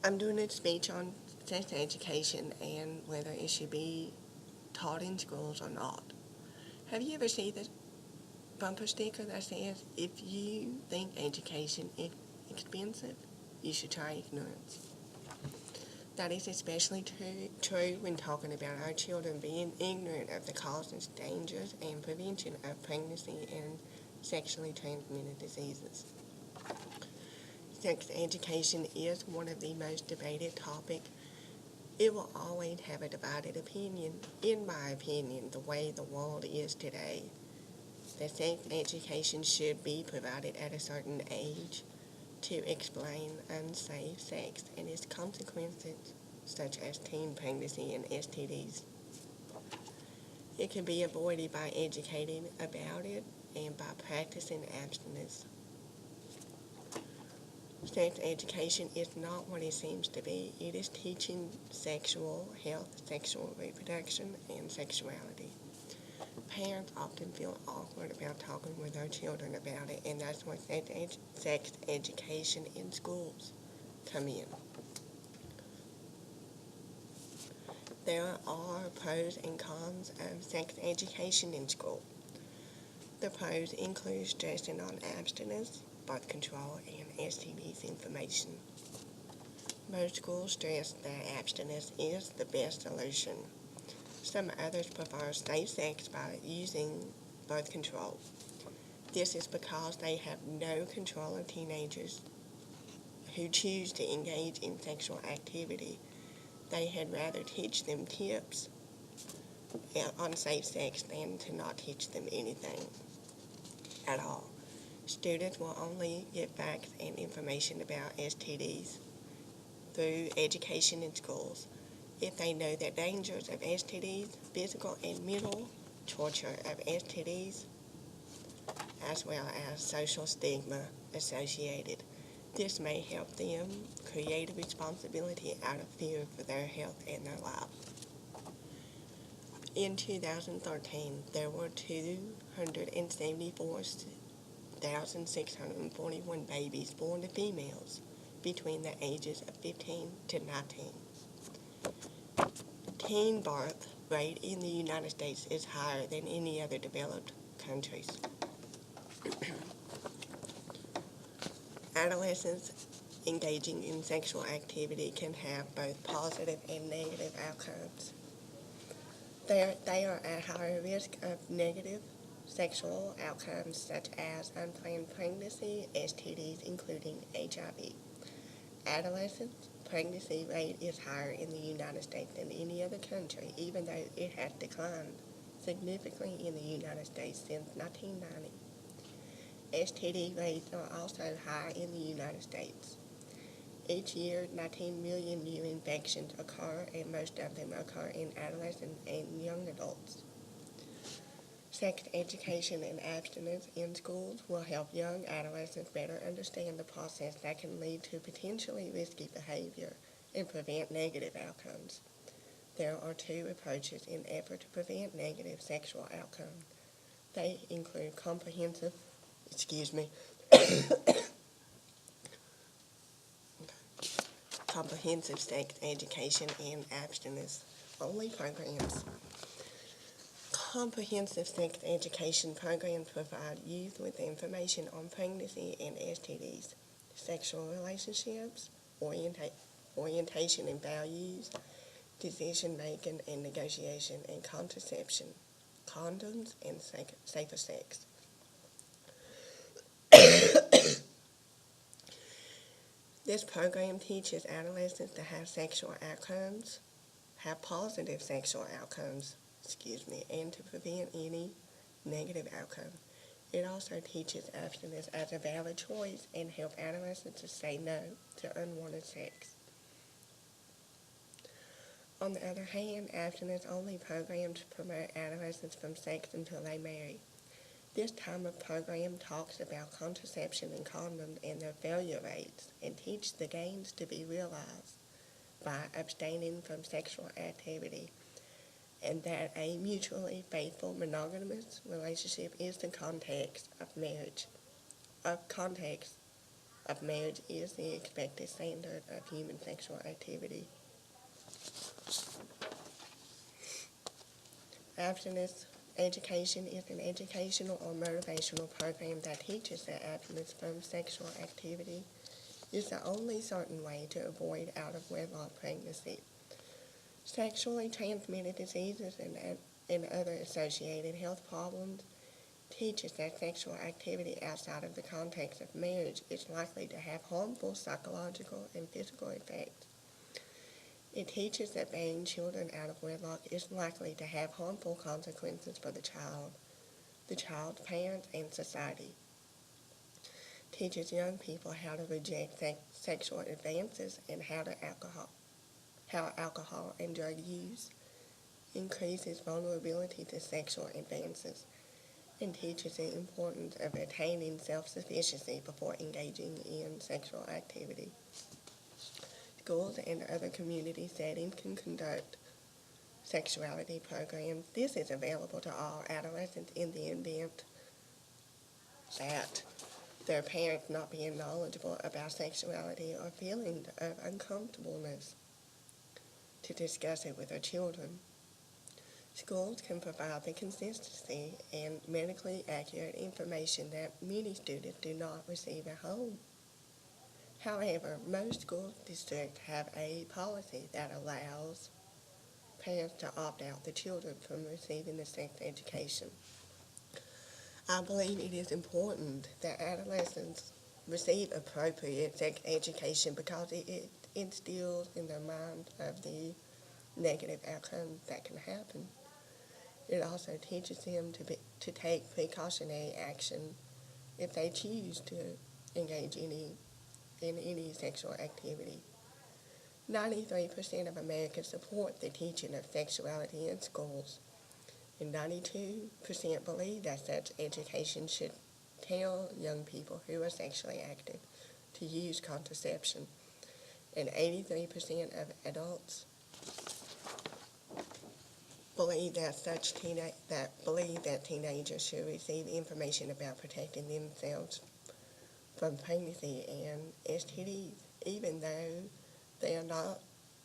I'm doing a speech on sex education and whether it should be taught in schools or not. Have you ever seen the bumper sticker that says, if you think education is expensive, you should try ignorance? That is especially true when talking about our children being ignorant of the causes, dangers, and prevention of pregnancy and sexually transmitted diseases. Sex education is one of the most debated topics. It will always have a divided opinion. In my opinion, the way the world is today, that sex education should be provided at a certain age to explain unsafe sex and its consequences, such as teen pregnancy and STDs. It can be avoided by educating about it and by practicing abstinence. Sex education is not what it seems to be. It is teaching sexual health, sexual reproduction, and sexuality. Parents often feel awkward about talking with their children about it, and that's where sex education in schools come in. There are pros and cons of sex education in school. The pros include stressing on abstinence, birth control, and STDs information. Most schools stress that abstinence is the best solution. Some others prefer safe sex by using birth control. This is because they have no control of teenagers who choose to engage in sexual activity. They had rather teach them tips on safe sex than to not teach them anything at all. Students will only get facts and information about STDs through education in schools. If they know the dangers of STDs, physical and mental torture of STDs, as well as social stigma associated, this may help them create a responsibility out of fear for their health and their life. In 2013, there were 274,641 babies born to females between the ages of 15 to 19. Teen birth rate in the United States is higher than any other developed countries. Adolescents engaging in sexual activity can have both positive and negative outcomes. They are at higher risk of negative sexual outcomes such as unplanned pregnancy, STDs, including HIV. Adolescents' pregnancy rate is higher in the United States than any other country, even though it has declined significantly in the United States since 1990. STD rates are also high in the United States. Each year, 19 million new infections occur, and most of them occur in adolescents and young adults. Sex education and abstinence in schools will help young adolescents better understand the process that can lead to potentially risky behavior and prevent negative outcomes. There are two approaches in effort to prevent negative sexual outcomes. They include comprehensive sex education and abstinence only programs. Comprehensive sex education programs provide youth with information on pregnancy and STDs, sexual relationships, orientation and values, decision making and negotiation and contraception, condoms, and safer sex. This program teaches adolescents to have positive sexual outcomes, and to prevent any negative outcome. It also teaches abstinence as a valid choice and help adolescents to say no to unwanted sex. On the other hand, abstinence-only programs promote adolescents from sex until they marry. This type of program talks about contraception and condoms and their failure rates and teach the gains to be realized by abstaining from sexual activity, and that a mutually faithful monogamous relationship is the context of marriage, of marriage is the expected standard of human sexual activity. Abstinence education is an educational or motivational program that teaches that abstinence from sexual activity is the only certain way to avoid out-of-wedlock pregnancy. Sexually transmitted diseases and other associated health problems teaches that sexual activity outside of the context of marriage is likely to have harmful psychological and physical effects. It teaches that bearing children out of wedlock is likely to have harmful consequences for the child's parents, and society. Teaches young people how to reject sexual advances and how alcohol and drug use increases vulnerability to sexual advances, and teaches the importance of attaining self-sufficiency before engaging in sexual activity. Schools and other community settings can conduct sexuality programs. This is available to all adolescents in the event that their parents not being knowledgeable about sexuality or feeling of uncomfortableness to discuss it with their children. Schools can provide the consistency and medically accurate information that many students do not receive at home. However, most school districts have a policy that allows parents to opt out the children from receiving the sex education. I believe it is important that adolescents receive appropriate sex education because it instills in their mind of the negative outcomes that can happen. It also teaches them to take precautionary action if they choose to engage in any sexual activity. 93% of Americans support the teaching of sexuality in schools, and 92% believe that such education should tell young people who are sexually active to use contraception, and 83% of adults believe that teenagers should receive information about protecting themselves from pregnancy and STDs, even though they are not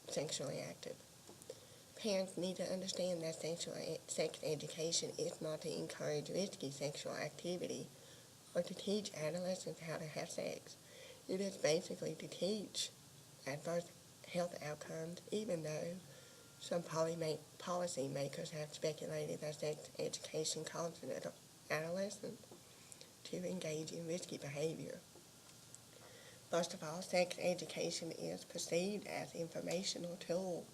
sexually active. Parents need to understand that sex education is not to encourage risky sexual activity or to teach adolescents how to have sex. It is basically to teach adverse health outcomes, even though some policymakers have speculated that sex education causes adolescents to engage in risky behavior. First of all, sex education is perceived as an informational tool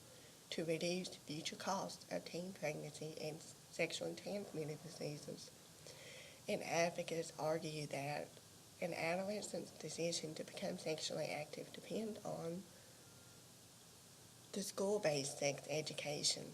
to reduce future costs of teen pregnancy and sexually transmitted diseases. And advocates argue that an adolescent's decision to become sexually active depends on the school-based sex education